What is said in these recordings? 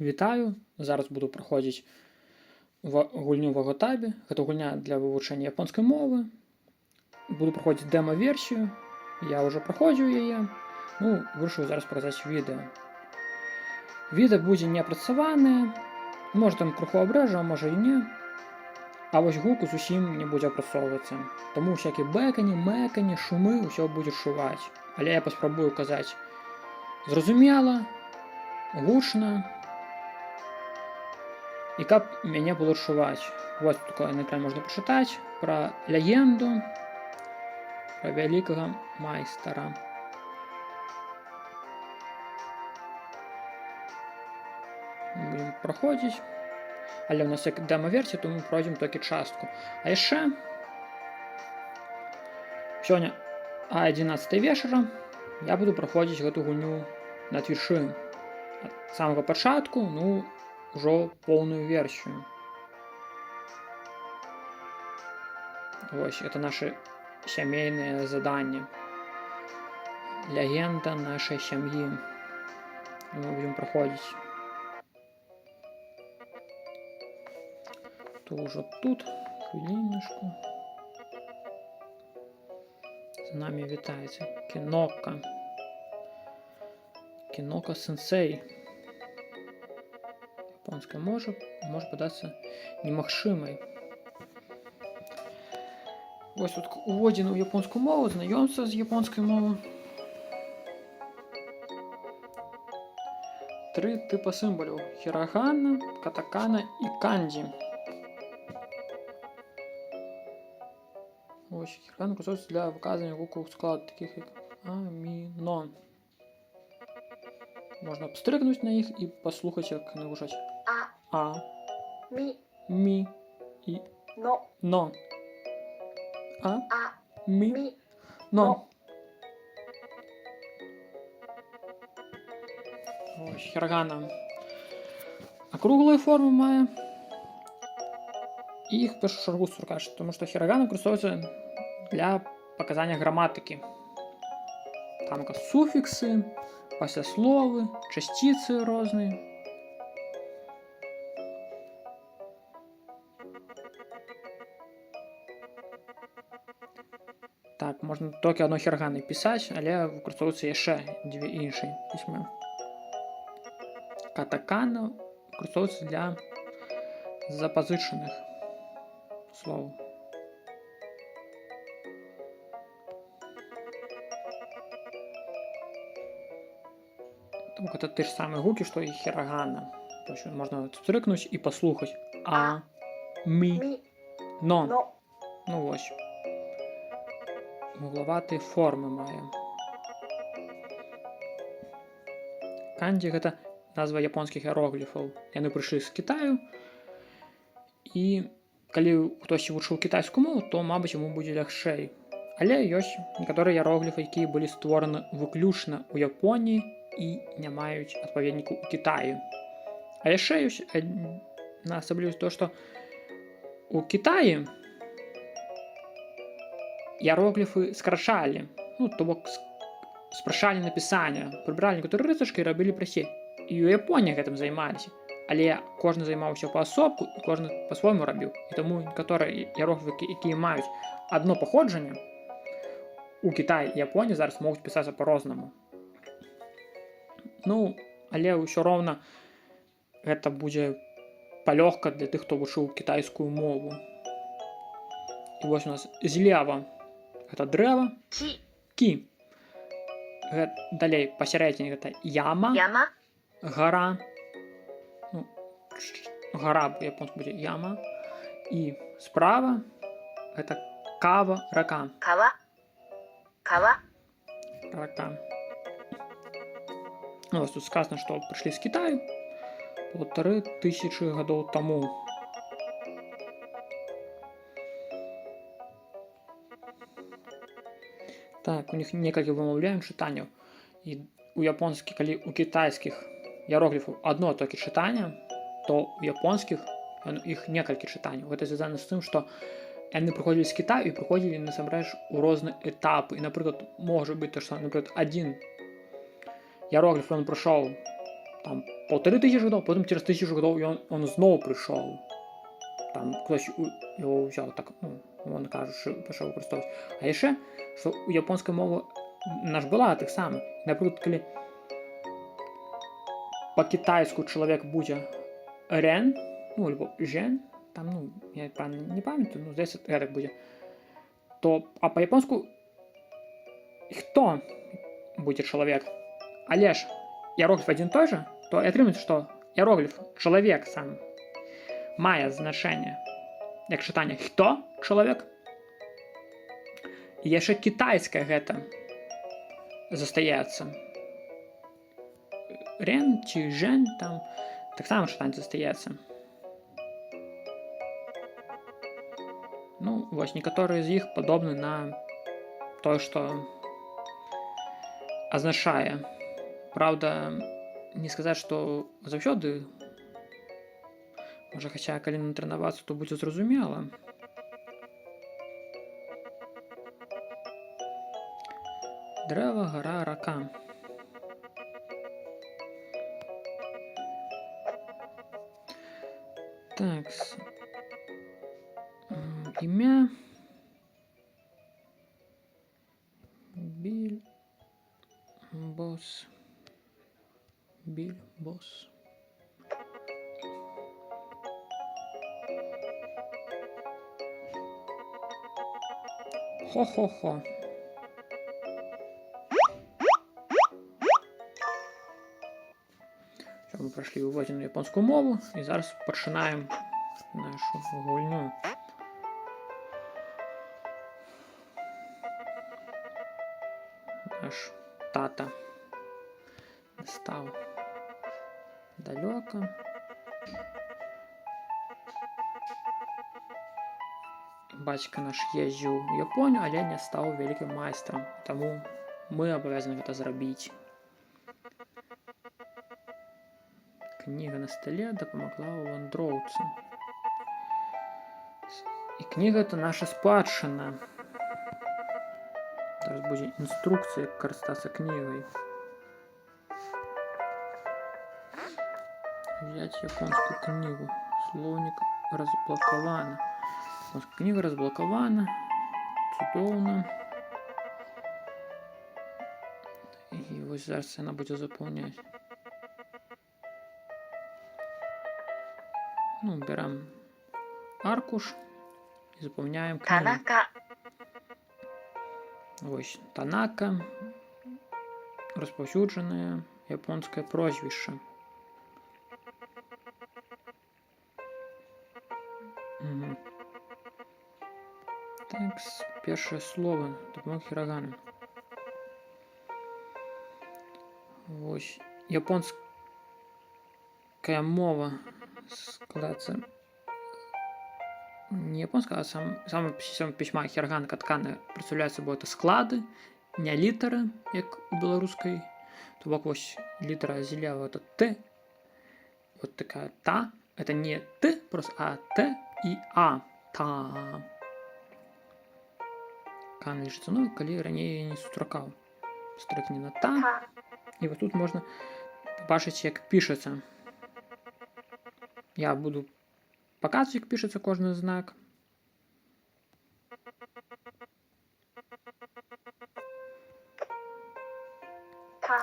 Вітаю! Зараз буду праходзіць гульню Ваготабі. Гэта гульня для вывучэння японскай мовы. Буду праходзіць дэма-версію. Я ўжо праходзіў яе. Вырашыў зараз паказаць відэо. Відэо будзе не апрацаванае. Можа там крыху абрэжу, а можа і не. А вось гук зусім не будзе апрацоўвацца. Таму всякія бэкані, мэкані, шумы ўсё будзе чуваць. Але я паспрабую казаць зразумела, гучна. І каб мяне было чуваць. Вот такое на экране можна пачытаць пра легенду, пра вялікага майстара. Будем праходзіць. Але ў нас як дэма-версія, то мы пройдзем толькі частку. А яшчэ сёння о 11 вечара я буду праходзіць гэту гульню на Твічы. Ад самага пачатку, ўжо поўную версію. Вось, это наши сямейныя заданні. Легенда нашай сям'і. Мы будем праходзіць. То ўжо тут, хвіліночку. З намі вітаецца Кінока. Кінока-сенсей. Японская может падацца немагчымай. Вось тут уводзіны ў японскую мову, знаёмства з японскай мовы. 3 тыпа сімвалаў: хірагана, катакана і кандзі. Ось хірагана выкарыстоўваецца для выказання гукавых складаў, такіх як аміно. Можна абстрыгнуць на іх і паслухаць, як яны гучаць. А, мі і но. А, мі, но. Ось хірагана акруглыя формы мае. І іх в першу чаргу шукаеш, тому што хірагана выкарыстоўваецца для паказання граматыкі. Там суфіксы, паслясловы, часціцы розныя. Так, можна толькі адной хіраганай пісаць, але выкарыстоўваюцца яшчэ дзве іншыя пісьмы. Катакана выкарыстоўваецца для запазычаных слоў. Гэта те ж самыя гукі, што і хірагана. Можна стрыкнуць і паслухаць. А, мі, но. Вось. Вуглаватыя формы мае. Кандзі — гэта назва японскіх іерогліфаў. Яны прыйшлі з Кітаю. І калі хтосьці вучыў кітайскую мову, то, мабыць, яму будзе лягчэй. Але ёсць некаторыя іерогліфы, якія былі створаны выключна ў Японіі і не маюць адпаведнікаў у Кітаі. А яшчэ ёсць адна асаблівасць то, што у Кітаі іерогліфы скрачалі, то бок спрашалі напісанне, прыбіралі некаторыя рысачкі і рабілі прасцей. І ў Японіі гэтым займаліся. Але кожны займаўся паасобку, і кожны па-свойму рабіў. І таму некаторыя іерогліфы, якія маюць адно паходжанне, у Кітаі і Японіі зараз могуць пісацца па-рознаму. Але ўсё роўна гэта будзе палёгка для тых, хто вучыў кітайскую мову. І вось у нас злева гэта дрэва, кі. Далей пасярэдзіне гэта яма, гара. Гара па-японску будзе яма. І справа гэта кава, рака. Рака. Ось тут сказано, што прыйшлі з Кітаю 3000 гадоў таму. Так, у них некалькі вымаўляем чытанняў. І у японскіх, калі у кітайскіх іерогліфаў адно толькі чытанне, то у японскіх іх некалькі чытанняў. Гэта звязана з тым, што яны прыходзілі з Кітаю і прыходзілі насамрэч у розныя этапы. І, напрыклад, можа быць то, што, напрыклад, адзін іерогліф ён прыйшоў там 1500 годов, потім через 1000 годов він знову прийшов. Там хтось його взяв, так, ну, він каже, що почав використовувати. А ще, що у японській мові наш була так само. Наприклад, коли по-китайську чоловік буде рен, ну, або жен, там, ну, я правильно не пам'ятаю, ну, здесь так буде, то, а по-японську хто буде чоловік? Але ж іерогліф один той же, то отримується, що іерогліф чоловік сам має значення як читання хто чоловік. І ще китайське гэта застається. Рен чи жен там так само читання застається. Ну, вось некаторые з іх падобны на то, што азначае. Правда, не сказаць, што заўсёды, можа, хаця калі натрэнавацца, то будзе зразумела. Дрэва, гара, рака. Так. Імя. Бильбос. Бильбос. Хо-хо-хо. Ми пройшли уводзіну японську мову і зараз починаємо нашу гульню. Наш тата став далеко. Бацька наш ездзіў у Японію, але не стаў вялікім майстрам, таму мы абавязаны гэта зрабіць. Кніга на столе дапамагла ў вандроўцы. І кніга — это наша спадчына. Зараз будзе інструкцыя, як карыстацца кнігай. Взять японскую книгу. Словник разблоковано. Книга разблокована. Цудоўна. И вот зараз она будет заполнять. Ну, берем аркуш и заполняем книгу. Танака. Ось, Танака. Розповсюджене японське прозвище. Угу. Так, першее слово. Допомог хірагана. Ось. Японська мова складається не японська, а саме письма хірагана каткана представляють собою це склади, не літери, як у білоруської. То бок ось літера зелява это Т. Вот такая та. Это не Т просто, а Т и А. Та. Кан лежит мною, коли ранее не сустракаў. Стрыкні на та. І вот тут можна побачити, як пишеться. Я буду показувати, як пишеться кожен знак.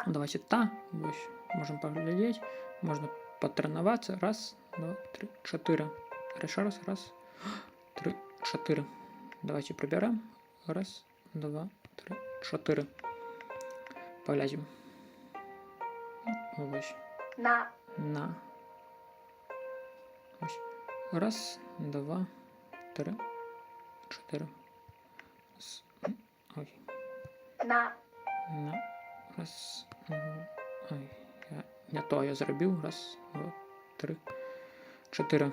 Давайте та. Ось, можемо поглядеть. Можна потренуватися. Раз, два, три, чотири. Еще раз. Раз, три, чотири. Давайте приберем. Раз, два, три, чотири. Поглядим. Ось. На. Ось. Раз, два, три, чотири. Ой. На. Раз. Ой. Не то я зробив. Раз, два, три, чотири.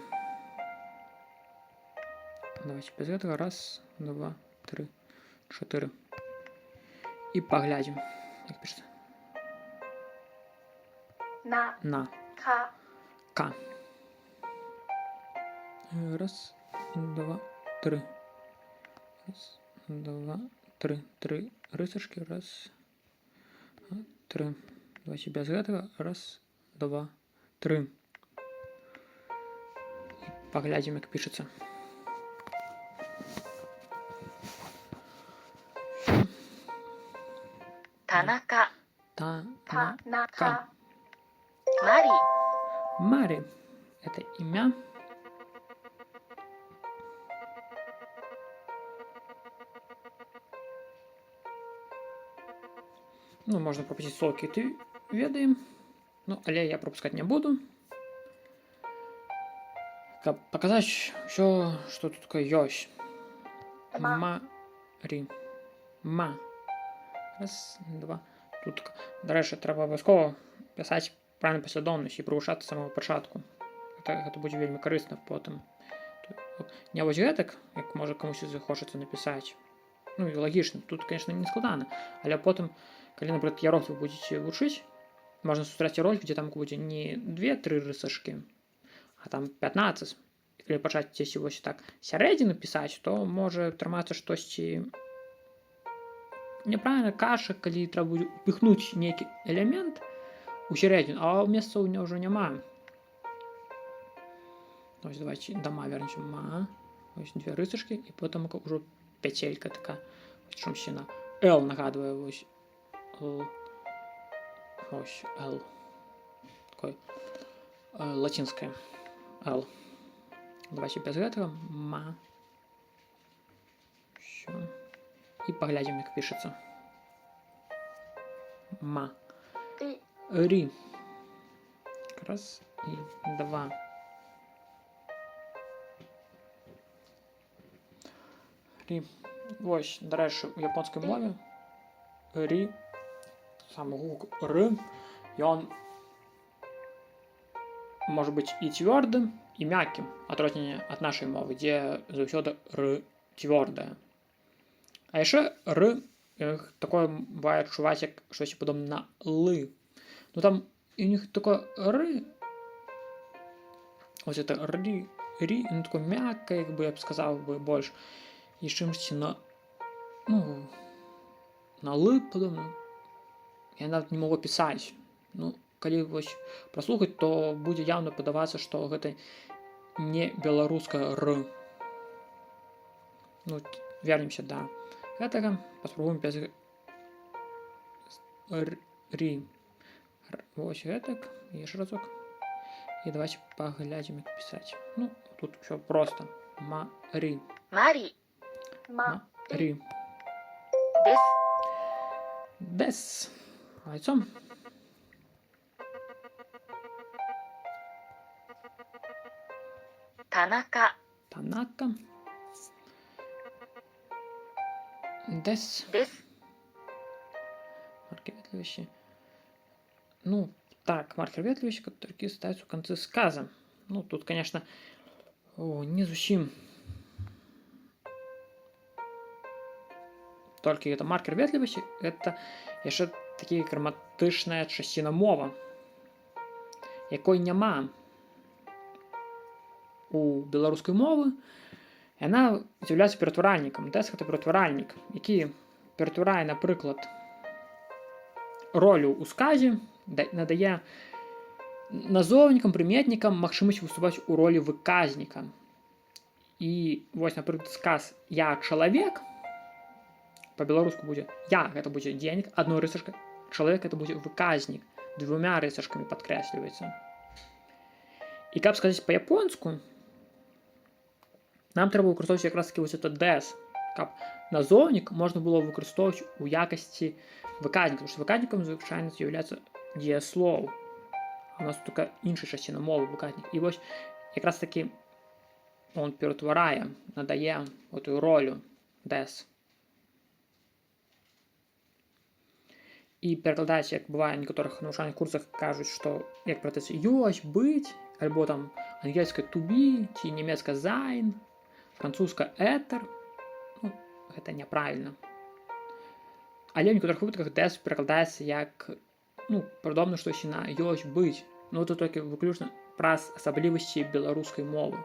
Давайте без этого. Раз, два, три, чотири. І поглядим, як пишеться. На. К. Раз, два, три. Раз, два, три. Три рисочки. Раз, три. Давайте без этого. Раз, 2, 3. І паглядзім, як пішацца. Танака. Танака. Мари. Мари. Это имя. Ну, можна пропустити слово, які ти ведаем. Ну, але я пропускать не буду. Каб показать, що тут таке ёсць. Мари. Ма. Раз, два. Тут, до речі, треба обов'язково писати правильну послідовність і пригушати з самого початку. Це буде вельми корисно потім. Не ось гэтак, як може комусь захочеться написати. Ну і логічно, тут, звісно, не складано. Але потім, коли, наприклад, іерогліфи ви будете вчити, можна зустріти іерогліф, де там буде не 2-3 рисочки, а там 15. І коли почати десь ось так середину писати, то може триматися щось неправильно каша, коли треба буде впихнути некий елемент у середину, а місця у нього вже немає. Ось давайте дома вернемся. Ма. Ось дві рисочки, і потім вже петелька така. Ось чомусь на L нагадує. Ось L. Ось L. Такое латинське L. Давайте без этого. Ма. Все. І поглядим, як пишеться. Ма. Рі. Раз і два. Рі. Ось, до речі, у японській мові рі, саме гук р, і он може бути і твердим, і м'яким, відрізнення від нашої мови, де завжди р тверде. А ще р, такое буває відчувати, як щось подобне на ли. Ну там у них таке р, ось це рі, ну таке м'яке, якби я б сказав би більше. І чимось на, ну, на ли подобно. Я навіть не можу писати. Ну, коли ось прослухати, то буде явно подаватися, що це не білоруська р. Ну, вернемся до этого. Попробуем без ри. Ось так. Еще разок. И давайте поглядим, як писать. Ну, тут все просто. Мари. Мари. Мари. Дес. Дес. Айцом. Танака. Танака. Дес. Дес. Маркер ветливости. Ну, так, маркер ветливости, который ставится в конце сказа. Ну, тут, конечно, не зовсім. Тільки это маркер ветливости, это ще такі граматична частина мова, якої нема у білоруської мови. І вона з'являється перетворальником. Дес – це перетворальник, який перетворяє, наприклад, роль у сказі, надає назовникам, приметникам магчымасць выступаць у ролі выказніка. І вось, наприклад, сказ «Я чалавек» по-беларуску будзе «Я» – гэта будзе дзейнік, адной рысачкай, «Чалавек» – гэта будзе выказнік, двумя рысачкамі падкрэсліваецца. І каб сказаць па-японску, нам трэба выкарыстоўваць якраз такі вось это «des», каб назоўнік можна было выкарыстоўваць у якасці выказніка, тому што выказнікам звычайна з'яўляецца дзеяслоў. А у нас тут такая іншая частина мовы выказнік. І вось якраз такі он ператварае, надае эту ролю «des». І перакладаць, як бывае, на некаторых навучальных курсах кажуць, што як працэс ёсць, быць, альбо там ангельская to be, ці нямецкая sein, французская être. Ну, гэта няправільна. Але ў некаторых выпадках des перакладаецца як, ну, падобна штосьці на ёсць, быць. Ну, это толькі выключна праз асаблівасці беларускай мовы.